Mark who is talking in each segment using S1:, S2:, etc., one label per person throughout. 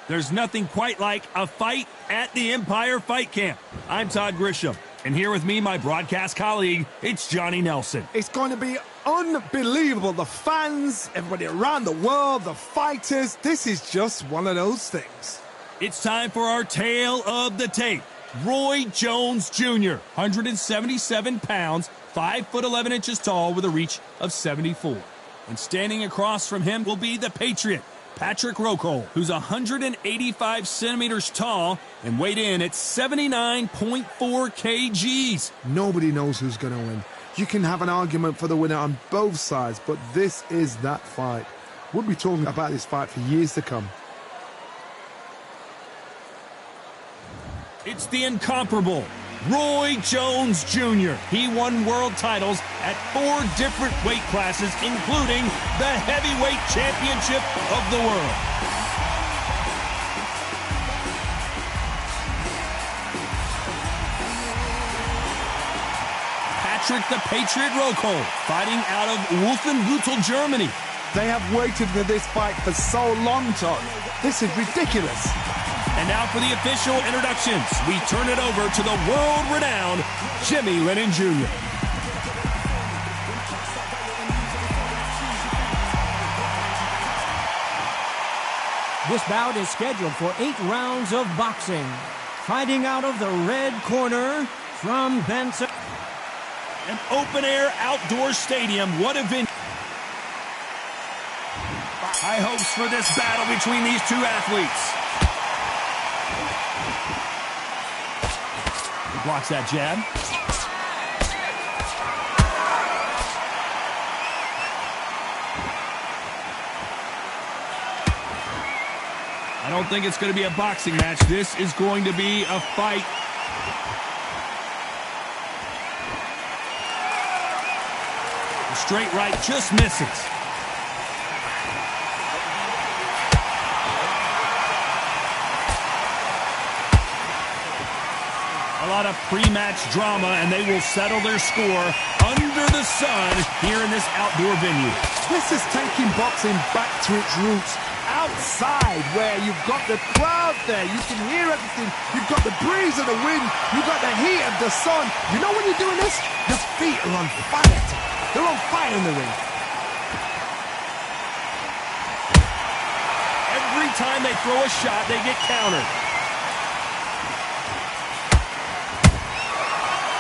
S1: There's nothing quite like a fight at the Empire Fight Camp. I'm Todd Grisham, and here with me, my broadcast colleague, it's Johnny Nelson.
S2: It's going to be unbelievable. The fans, everybody around the world, the fighters. This is just one of those things.
S1: It's time for our tale of the tape. Roy Jones Jr., 177 pounds, 5 foot 11 inches tall with a reach of 74. And standing across from him will be the Patriot, Patrick Rockhold, who's 185 centimeters tall and weighed in at 79.4 kgs.
S2: Nobody knows who's going to win. You can have an argument for the winner on both sides, but this is that fight. We'll be talking about this fight for years to come.
S1: It's the incomparable Roy Jones Jr. He won world titles at 4 different weight classes, including the heavyweight championship of the world. Patrick the Patriot Rockhold, fighting out of Wolfenbüttel, Germany.
S2: They have waited for this fight for so long, Todd. This is ridiculous.
S1: And now for the official introductions, we turn it over to the world-renowned Jimmy Lennon Jr.
S3: This bout is scheduled for 8 rounds of boxing. Fighting out of the red corner from Benson.
S1: An open-air outdoor stadium. What a venue. High hopes for this battle between these two athletes. He blocks that jab. I don't think it's going to be a boxing match. This is going to be a fight. The straight right just misses. A lot of pre-match drama, and they will settle their score under the sun here in this outdoor venue.
S2: This is taking boxing back to its roots. Outside, where you've got the crowd there, you can hear everything. You've got the breeze of the wind. You've got the heat of the sun. You know when you're doing this? Your feet are on fire. They're on fire in the ring.
S1: Every time they throw a shot, they get countered.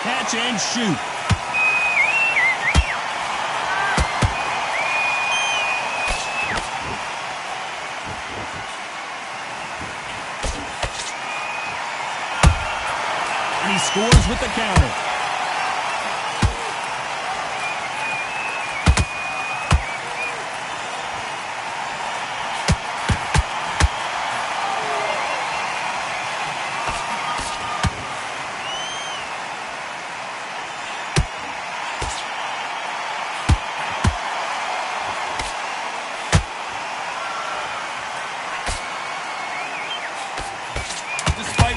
S1: Catch and shoot. And he scores with the counter.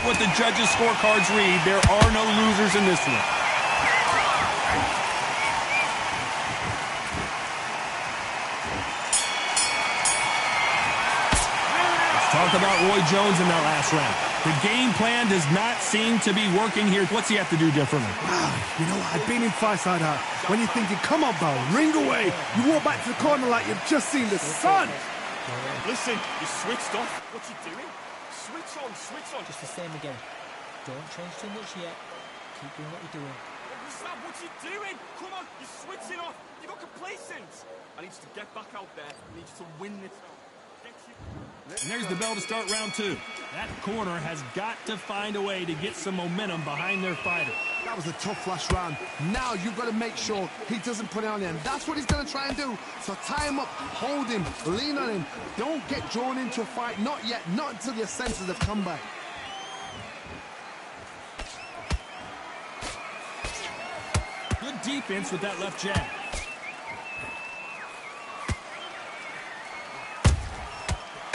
S1: What the judges' scorecards read, there are no losers in this one. Let's talk about Roy Jones in that last round. The game plan does not seem to be working here. What's he have to do differently?
S2: You know, I've been in fights like that. When you're thinking, come on, pal, ring away. You walk back to the corner like you've just seen the sun.
S4: Listen, you switched off. What you doing? Switch on, switch on.
S5: Just the same again. Don't change too much yet. Keep doing what you're doing.
S4: Stop what you're doing. Come on, you're switching off. You got complacent. I need you to get back out there. I need you to win this.
S1: And there's the bell to start round 2. That corner has got to find a way to get some momentum behind their fighter.
S2: That was a tough last round. Now you've got to make sure he doesn't put it on him. That's what he's going to try and do. So tie him up, hold him, lean on him. Don't get drawn into a fight. Not yet. Not until your senses have come back.
S1: Good defense with that left jab.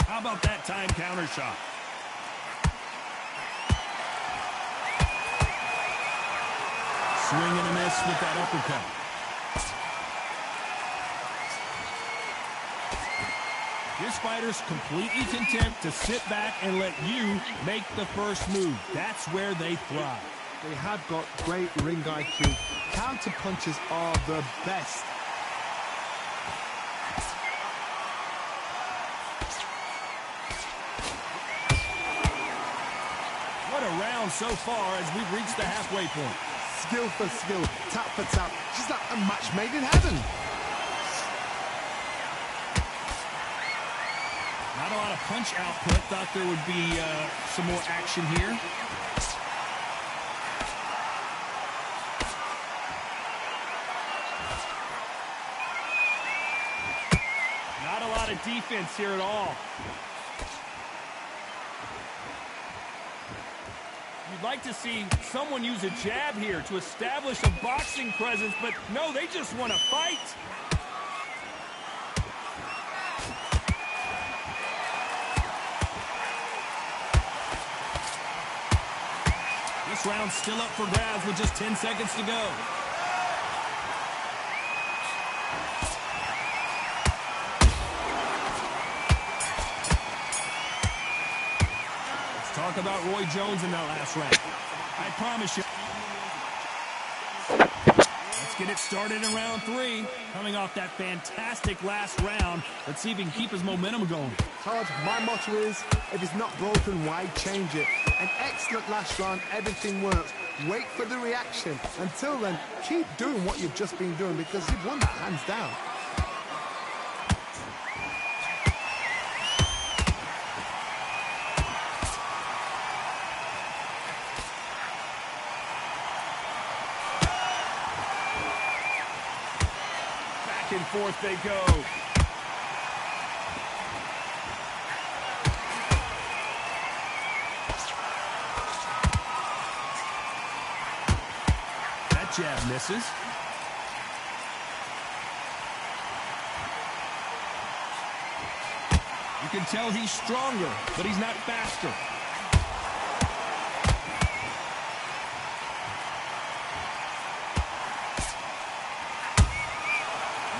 S1: How about that time counter shot? Swing and a miss with that uppercut. This fighter's completely content to sit back and let you make the first move. That's where they thrive.
S2: They have got great ring IQ. Counter punches are the best.
S1: What a round so far as we've reached the halfway point.
S2: Skill for skill, tap for tap. She's like a match made in heaven.
S1: Not a lot of punch output. Thought there would be some more action here. Not a lot of defense here at all. You'd like to see someone use a jab here to establish a boxing presence, but no, they just want to fight. This round's still up for grabs with just 10 seconds to go. Let's talk about Roy Jones in that last round. I promise you. Let's get it started in round 3. Coming off that fantastic last round. Let's see if he can keep his momentum going.
S2: Todd, my motto is, if it's not broken, why change it? An excellent last round, everything works. Wait for the reaction. Until then, keep doing what you've just been doing because you've won that hands down.
S1: Back and forth they go. Jab misses. You can tell he's stronger, but he's not faster.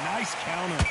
S1: Nice counter.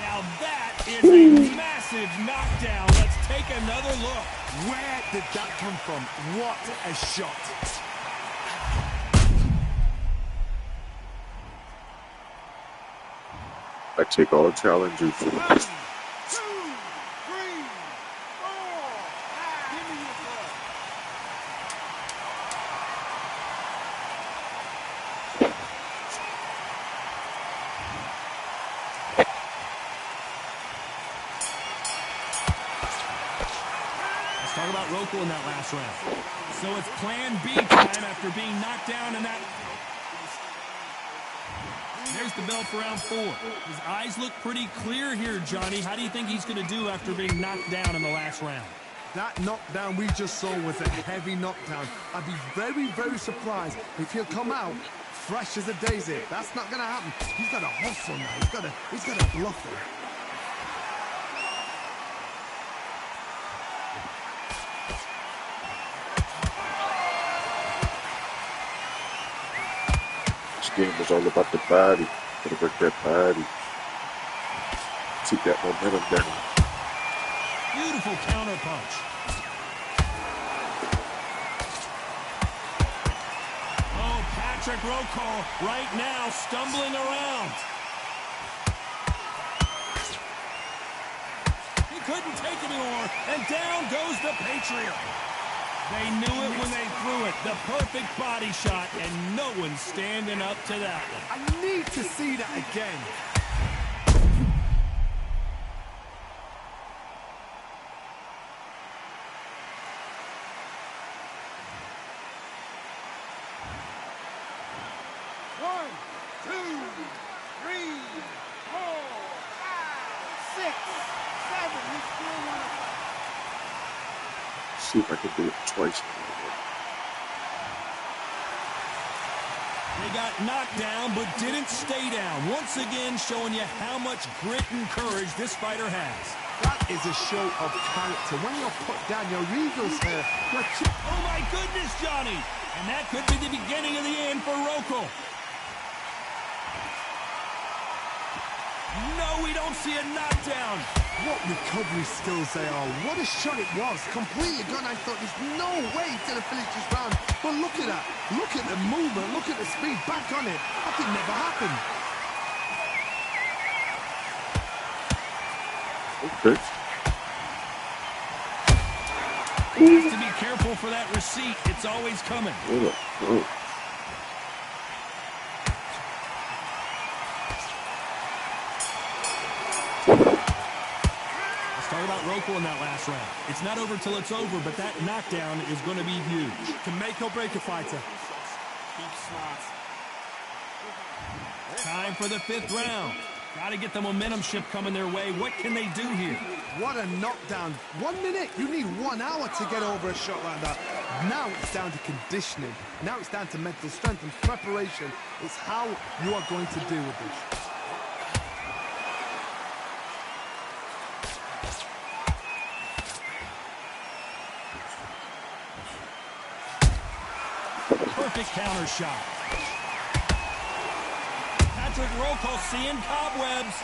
S1: Now that is a massive knockdown. Let's take another look.
S2: Where did that come from? What a shot.
S6: I take all challenges.
S2: 1, 2, 3, 4. Give me your blood.
S1: Talk about Roco in that last round. So it's plan B time after being knocked down in that. There's the bell for round 4. His eyes look pretty clear here, Johnny. How do you think he's going to do after being knocked down in the last round?
S2: That knockdown we just saw was a heavy knockdown. I'd be very, very surprised if he'll come out fresh as a daisy. That's not going to happen. He's got to hustle now. He's got to bluff it.
S6: Game was all about the body. Gotta work that body. Keep that momentum down.
S1: Beautiful counter punch. Oh, Patrick Roco right now stumbling around. He couldn't take it anymore, and down goes the Patriot. They knew it when they threw it. The perfect body shot, and no one's standing up to that one.
S2: I need to see that again. 7. You still want to fight.
S6: See if I can do it twice.
S1: They got knocked down, but didn't stay down. Once again, showing you how much grit and courage this fighter has.
S2: That is a show of character. When you're put down, your eagles here.
S1: Oh, my goodness, Johnny. And that could be the beginning of the end for Rokel. No, we don't see a knockdown.
S2: What recovery skills they are. What a shot it was. Completely gone. I thought there's no way he's going to finish this round. But look at that. Look at the movement. Look at the speed. Back on it. That could never happen.
S6: Okay.
S1: He has to be careful for that receipt. It's always coming.
S6: Oh.
S1: Let's talk about Rokel in that last round. It's not over till it's over, but that knockdown is going to be huge.
S2: Can make or break a fighter.
S4: Keep smart.
S1: Time for the 5th round. Got to get the momentum shift coming their way. What can they do here?
S2: What a knockdown. 1 minute. You need 1 hour to get over a shot like that. Now it's down to conditioning. Now it's down to mental strength and preparation. It's how you are going to deal with this.
S1: Perfect counter shot. Patrick Rokel seeing cobwebs.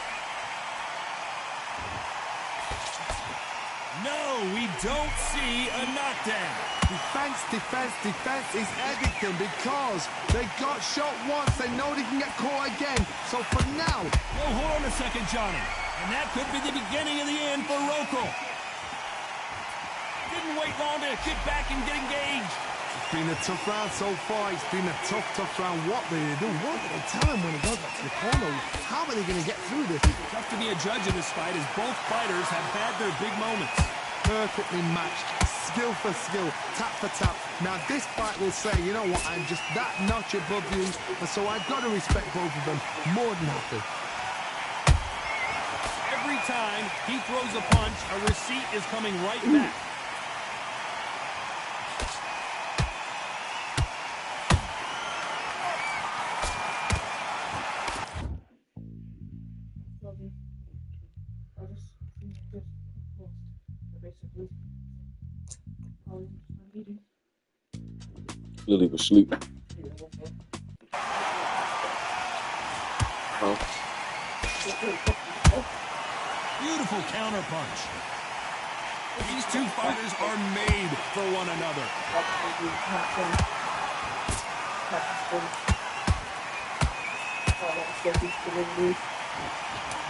S1: No, we don't see a knockdown.
S2: Defense is everything because they got shot once. They know they can get caught again. So for now...
S1: Well, hold on a second, Johnny. And that could be the beginning of the end for Rokel. Didn't wait long to get back and get engaged.
S2: It's been a tough round so far. It's been a tough round. What do they do? What do they tell him when he goes back to the corner? How are they going to get through this?
S1: Tough to be a judge in this fight as both fighters have had their big moments.
S2: Perfectly matched. Skill for skill. Tap for tap. Now this fight will say, you know what, I'm just that notch above you. And so I've got to respect both of them more than happy.
S1: Every time he throws a punch, a receipt is coming right back.
S6: Lily was asleep. Huh?
S1: Beautiful counter punch. These two fighters are made for one another.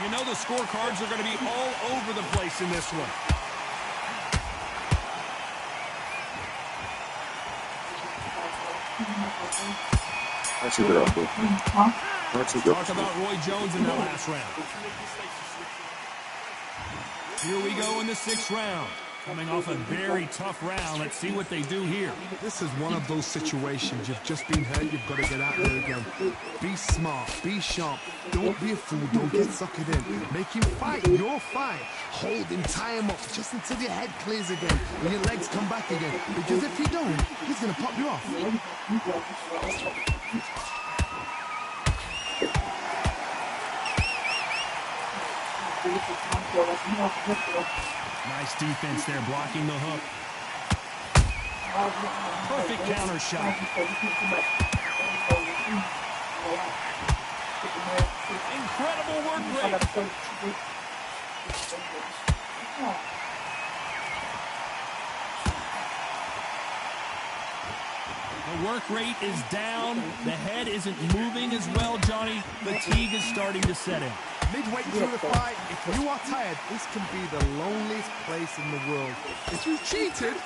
S1: You know the scorecards are going to be all over the place in this one.
S6: That's a good output. That's a good
S1: Talk about Roy Jones in that last round. Here we go in the 6th round. Coming off a very tough round. Let's see what they do here.
S2: This is one of those situations. You've just been hurt. You've got to get out there again. Be smart. Be sharp. Don't be a fool. Don't get suckered in. Make him fight. Your fight. Hold him. Tie him up just until your head clears again and your legs come back again. Because if you don't, he's going to pop you off.
S1: Nice defense there, blocking the hook. Perfect counter shot. Incredible work rate. The work rate is down. The head isn't moving as well, Johnny. Fatigue is starting to set in.
S2: Midway through the fight, if you are tired, this can be the loneliest place in the world. If you cheated,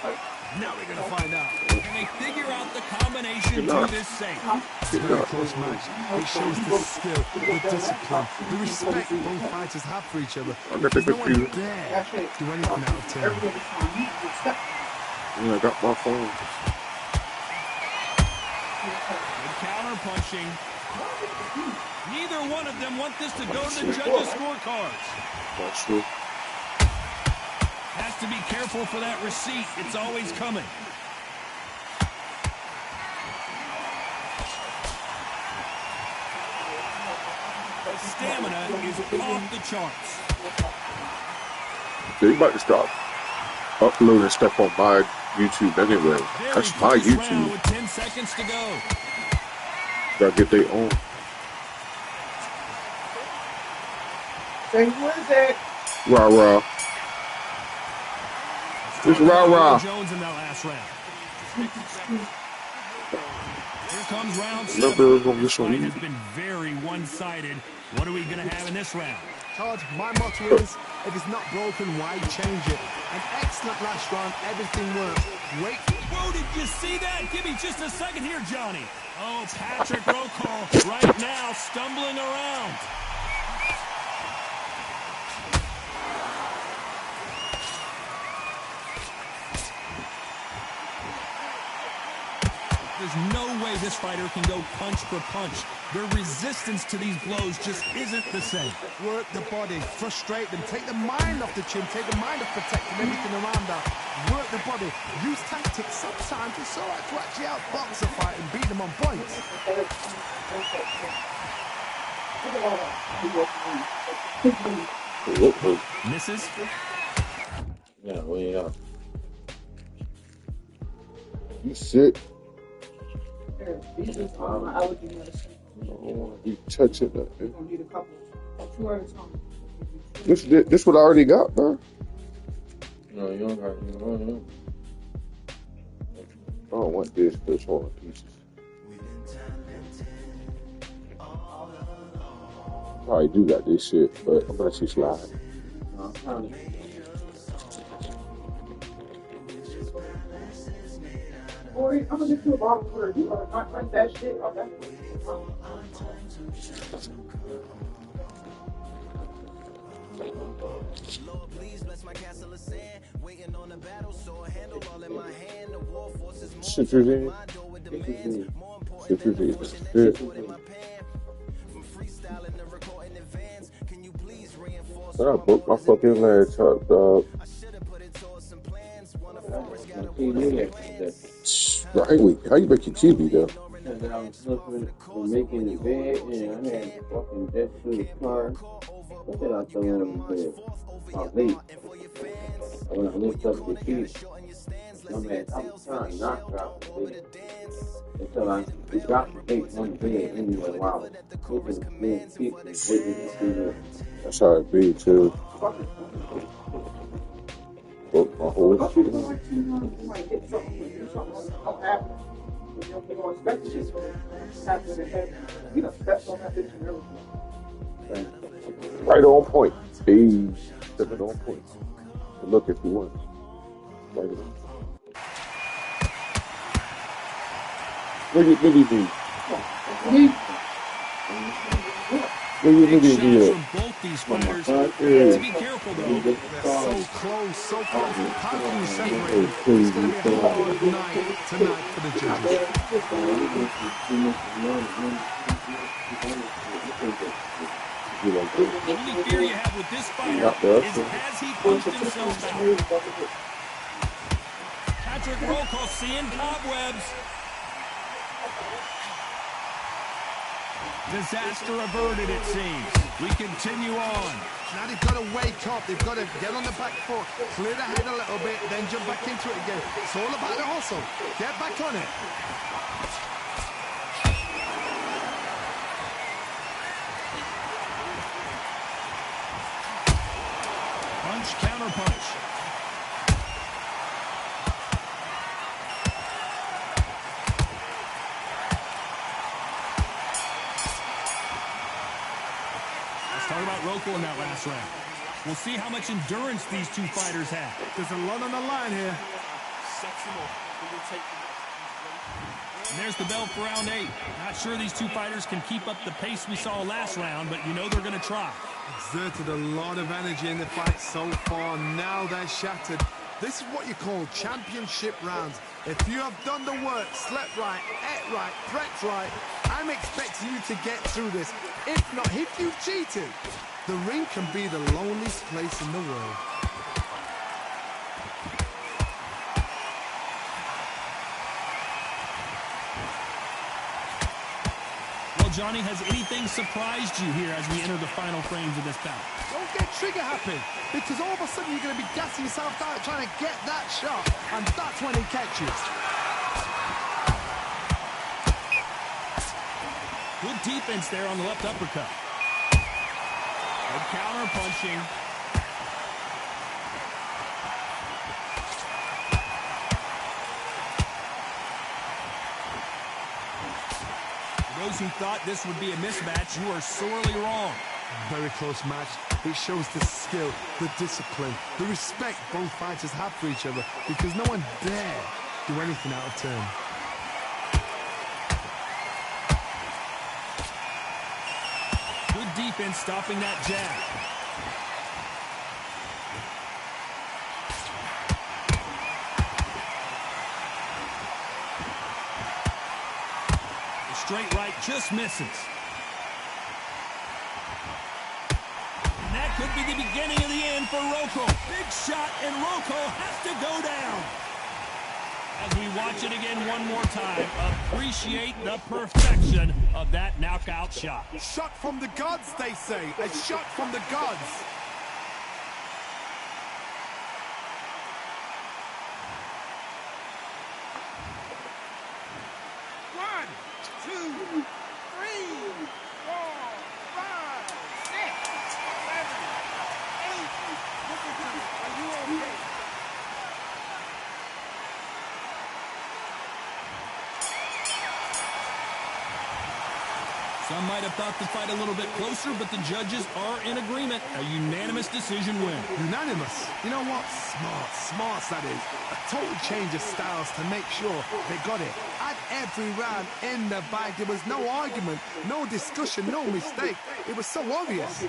S2: now we're going to find out.
S1: Can they figure out the combination to this safe?
S2: It's a very close match. It shows the skill, the discipline, the respect both fighters have for each other. There's no one dare do anything out of turn.
S6: Yeah, I got my phone.
S1: Good counter punching. Neither one of them want this to go to the judges' scorecards.
S6: That's true.
S1: Has to be careful for that receipt. It's always coming. Stamina is off the charts.
S6: They about to start uploading stuff on my YouTube anyway. That's my YouTube.
S1: With 10 seconds to go.
S6: Gotta get their own.
S7: Say, who is it?
S6: Rah. It's rah.
S1: Jones in that last round. Here comes round 7. This fight has been very one-sided. What are we going to have in this round?
S2: Todd, my motto is, if it's not broken, why change it? An excellent last round, everything worked. Great.
S1: Whoa, did you see that? Give me just a second here, Johnny. Oh, Patrick Rokal right now stumbling around. There's no way this fighter can go punch for punch. Their resistance to these blows just isn't the same.
S2: Work the body, frustrate them, take the mind off the chin, take the mind off protecting everything around that. Work the body, use tactics. Sometimes it's all right to actually outbox a fight and beat them on points.
S1: Misses.
S6: Yeah, way up. You sick?
S7: My allergy medicine.
S6: Oh, you touching that?
S7: I'm gonna need a couple. 2 at a time.
S6: This what I already got, bro.
S8: No, you don't got it.
S6: I don't want this, but it's all in pieces. Probably do got this shit, but I'm gonna just slide.
S8: No, I'm trying to.
S7: Boy, I'm gonna get you a bottle of water. You are not drink that shit. Okay.
S9: Lord, please bless my castle of sand. Waiting on the battle, so a handle all in my hand. The war forces more my door with demands. More important than the portion that you put in my pan. From freestyling to recording advance, can you please reinforce?
S6: I broke my fucking laptop, dog.
S9: I should have put it towards some plans. One of forest got a
S6: Right, how you make your TV though?
S8: Because I was looking for making the bed and I had fucking death to the car. What did I throw in the bed? My vape. When I lift up the sheet, I'm trying not to drop the vape. Until I dropped the vape on the bed anyway while
S6: that's how it be too. Broke my whole shit.
S7: You might get something, do something, don't happen. You don't expect it to happen in the head. You don't steps on that bitch and everything.
S6: Right on point. Hey, stepping on point. Look if you want. Right on. What do you mean? What do you mean?
S1: From both these fighters. To be careful though.
S2: So close, so close. How can you separate them? It's going to be a hard night tonight for the judges.
S1: The only fear you have with this fighter is has he punched himself out? Patrick Rokal seeing cobwebs. Disaster averted, it seems. We continue on.
S2: Now they've got to wake up. They've got to get on the back foot, clear the head a little bit, then jump back into it again. It's all about the hustle. Get back on it.
S1: Punch, counter punch. Talk about Rokal in that last round. We'll see how much endurance these two fighters have.
S2: There's a lot on the line here.
S1: And there's the bell for round 8. Not sure these two fighters can keep up the pace we saw last round, but you know they're going to try.
S2: Exerted a lot of energy in the fight so far. Now they're shattered. This is what you call championship rounds. If you have done the work, slept right, ate right, prepped right, I'm expecting you to get through this. If not, if you've cheated, the ring can be the loneliest place in the world.
S1: Johnny, has anything surprised you here as we enter the final frames of this bout?
S2: Don't get trigger happy, because all of a sudden you're going to be gassing yourself out trying to get that shot, and that's when he catches.
S1: Good defense there on the left uppercut. Good counter punching. Those who thought this would be a mismatch, you are sorely wrong.
S2: Very close match. It shows the skill, the discipline, the respect both fighters have for each other, because no one dare do anything out of turn.
S1: Good defense stopping that jab. Straight right just misses. And that could be the beginning of the end for Rocco. Big shot, and Rocco has to go down. As we watch it again one more time, appreciate the perfection of that knockout shot.
S2: Shot from the gods, they say. A shot from the gods.
S1: Some might have thought the fight a little bit closer, but the judges are in agreement. A unanimous decision win.
S2: Unanimous? You know what? Smart that is. A total change of styles to make sure they got it. At every round in the bag, there was no argument, no discussion, no mistake. It was so obvious.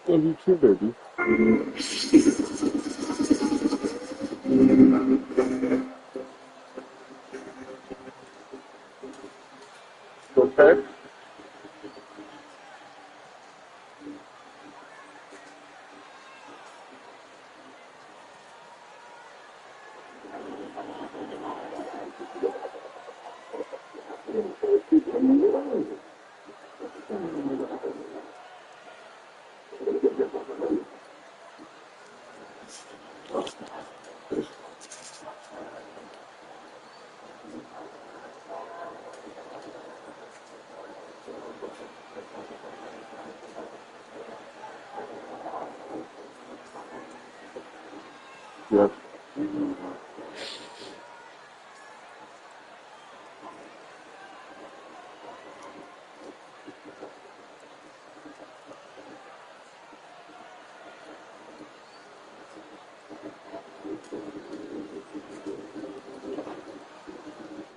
S9: Love you too, baby. Okay. Yep.